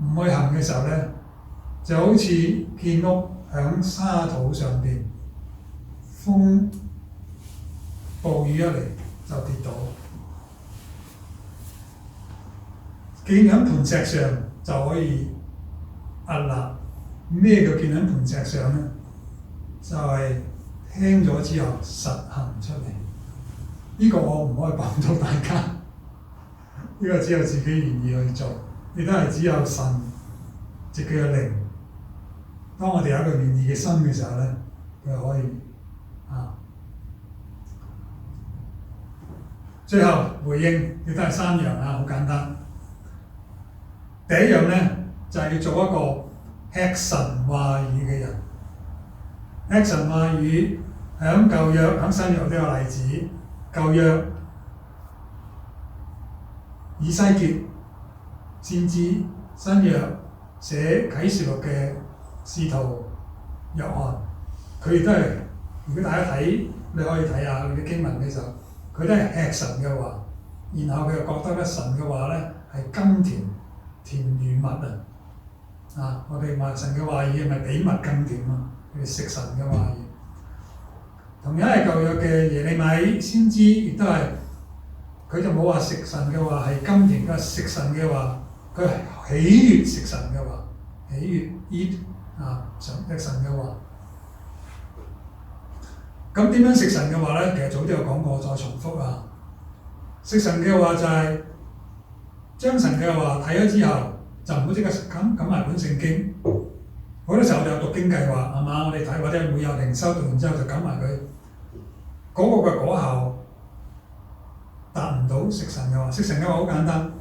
唔去行嘅時候咧，就好似建屋響沙土上邊，風暴雨一嚟就跌倒。建喺磐石上就可以屹立。咩叫建喺磐石上咧？就係、聽咗之後實行出嚟。呢、個我唔可以幫到大家，呢、個只有自己願意去做，亦都係只有神藉佢嘅靈。當我哋有一個願意嘅心嘅時候咧，佢就可以啊。最後回應亦都係3樣啊，好簡單。第一樣咧就係、要做一個吃神話語嘅人。吃神話語響舊約、響新約都有例子。舊約以西結先知，新約寫啟示錄嘅使徒約翰，佢亦都係。如果大家睇，你可以睇下佢啲經文嘅時候，佢都係吃神嘅話，然後佢又覺得咧神嘅話咧係甘甜，甜如蜜啊！我哋話神嘅話語係咪比蜜更甜啊？佢哋食神嘅話語。同樣係舊約嘅耶利米先知，亦都係佢就冇話食神嘅話係甘甜，佢係食神嘅話，佢係喜悅食神嘅話，喜悅 eat 食神嘅話。咁點樣食神嘅話咧？其實早都有講過，再重複啊！食神嘅話就係將神嘅話睇咗之後，就唔好即刻冚埋本聖經。好多時候我哋有讀經計劃，係嘛？我哋睇或者每日靈修讀完之後就冚埋佢，嗰個嘅果效達唔到食神嘅話。食神嘅話好簡單，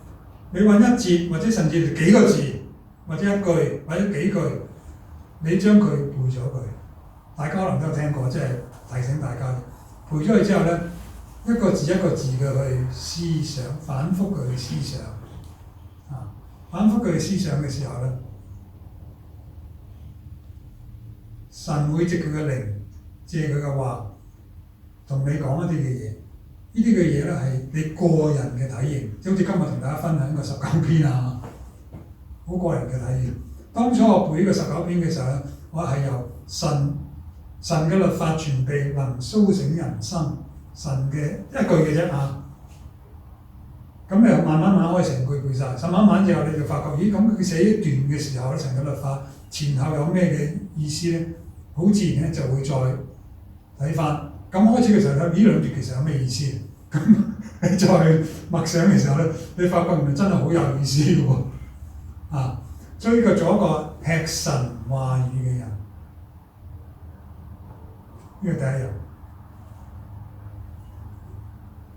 你揾一節或者甚至幾個字，或者一句或者幾句，你將佢背咗佢。大家可能都有聽過，即係提醒大家，背咗佢之後咧，一個字一個字嘅去思想，反覆佢去思想，反覆佢去思想嘅時候咧，神會藉佢嘅靈，借佢嘅話，同你講一啲嘅嘢。呢啲嘅嘢咧係你個人嘅體驗，即好似今日同大家分享個19篇啊，好個人嘅體驗。當初我背呢個19篇嘅時候咧，我係由神嘅律法傳備能甦醒人心，神嘅一句嘅啫啊。咁你慢慢開成句背晒，慢慢之後你就發覺，咦咁佢寫一段嘅時候咧，神嘅律法前後有咩嘅意思咧？好自然咧就會再睇翻。咁開始嘅時候睇呢兩段其實有咩意思？咁你再默想嘅時候咧，你發覺原來真係好有意思嘅喎。啊，所以佢做一個吃神話語嘅人，呢個第一樣。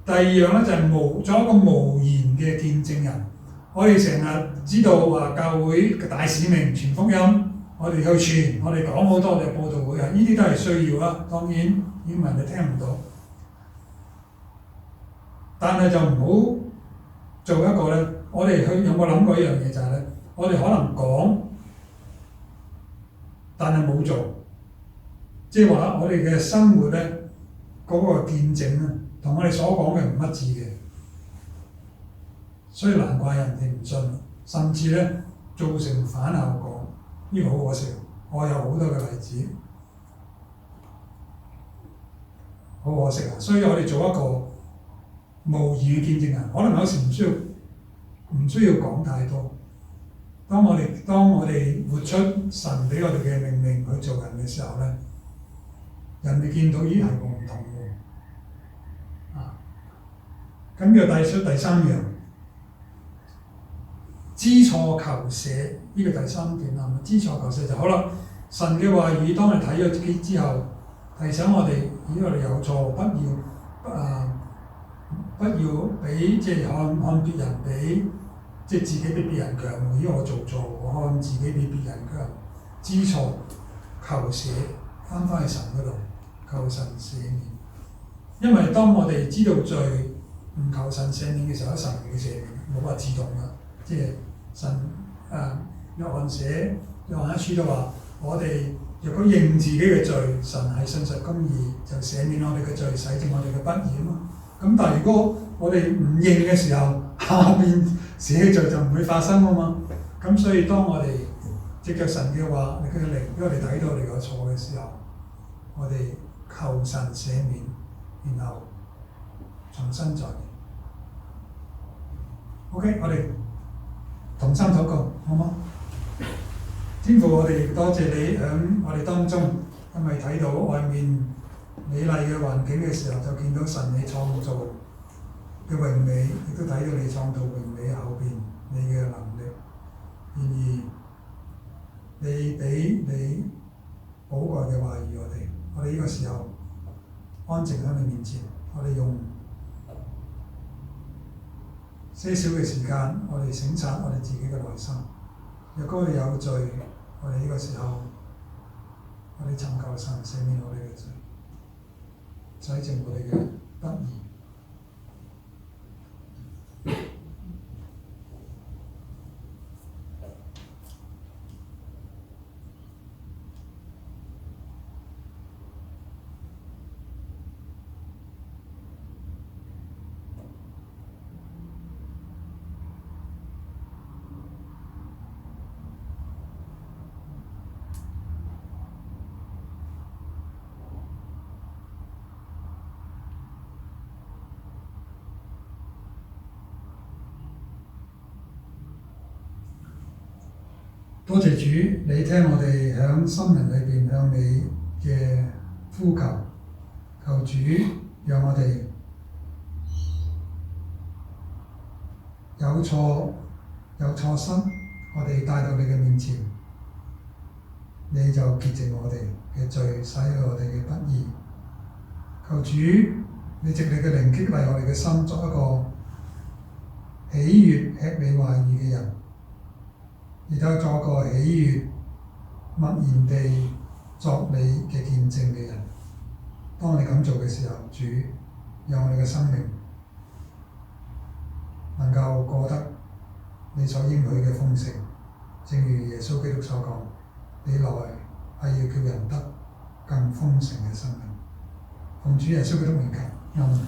第二樣咧就係做一個無言嘅見證人。我哋成日知道話教會嘅大使命傳福音，我哋去傳，我哋講好多嘅佈道會啊，呢啲都係需要啦。當然英文你聽唔到，但係就唔好做一個咧。我哋有冇諗過一樣嘢就係咧，我哋可能講，但係冇做，即係話我哋嘅生活咧嗰個見證咧，同我哋所講嘅唔一致嘅，所以難怪人哋唔信，甚至咧造成反效果，呢個好可惜。我有好多嘅例子，好可惜啊！所以我哋做一個無語見證人，可能有時唔需要講太多。當我哋活出神俾我哋嘅命令去做人嘅時候咧，人哋見到咦係個唔同喎啊！咁又帶出第三樣，知錯求赦，呢個第三段係咪？知錯求赦就好啦。神嘅話語當你睇咗之後，提醒我哋，咦我哋有錯，不要俾即係看別人比即係自己比別人強，咦我做錯，我看自己比別人強，知錯求赦，翻返去神嗰度求神赦免。因為當我哋知道罪唔求神赦免嘅時候，神唔會赦免，冇話自動㗎。即係神約翰寫約翰一書都話，我哋若果認自己嘅罪，神係信實公義，就赦免我哋嘅罪，洗淨我哋嘅不義啊嘛。咁但係如果我哋唔認嘅時候，下邊寫罪就唔會發生啊嘛。咁所以當我哋藉著神嘅話，你嘅靈俾我哋睇到我哋個錯嘅時候，我哋求神赦免，然後重新再嚟。OK， 我哋同心禱告，好嗎？天父，我哋多謝你喺我哋當中，因為睇到外面美麗嘅環境嘅時候，就見到神你創造嘅榮美，亦都睇到你創造榮美後邊你嘅能力。然而，你俾你寶貴嘅話語我哋呢個時候安靜喺你面前，我哋用些少嘅時間，我哋省察我哋自己嘅內心。若果我哋有罪，我哋呢個時候，我哋尋求神赦免我哋嘅罪，洗淨我哋嘅不義。多謝主，你聽我哋喺心靈裏邊向你嘅呼求，求主讓我哋有錯失，我哋帶到你嘅面前，你就潔淨我哋嘅罪，洗去我哋嘅不義。求主，你藉你嘅靈激勵我哋嘅心，作一個喜悅吃你話語嘅人。而都作個喜悅默然地作你嘅見證嘅人。當你咁做嘅時候，主讓我哋嘅生命能夠過得你所應許嘅豐盛，正如耶穌基督所講，你來係要叫人得更豐盛嘅生命。奉主耶穌基督名求，阿們。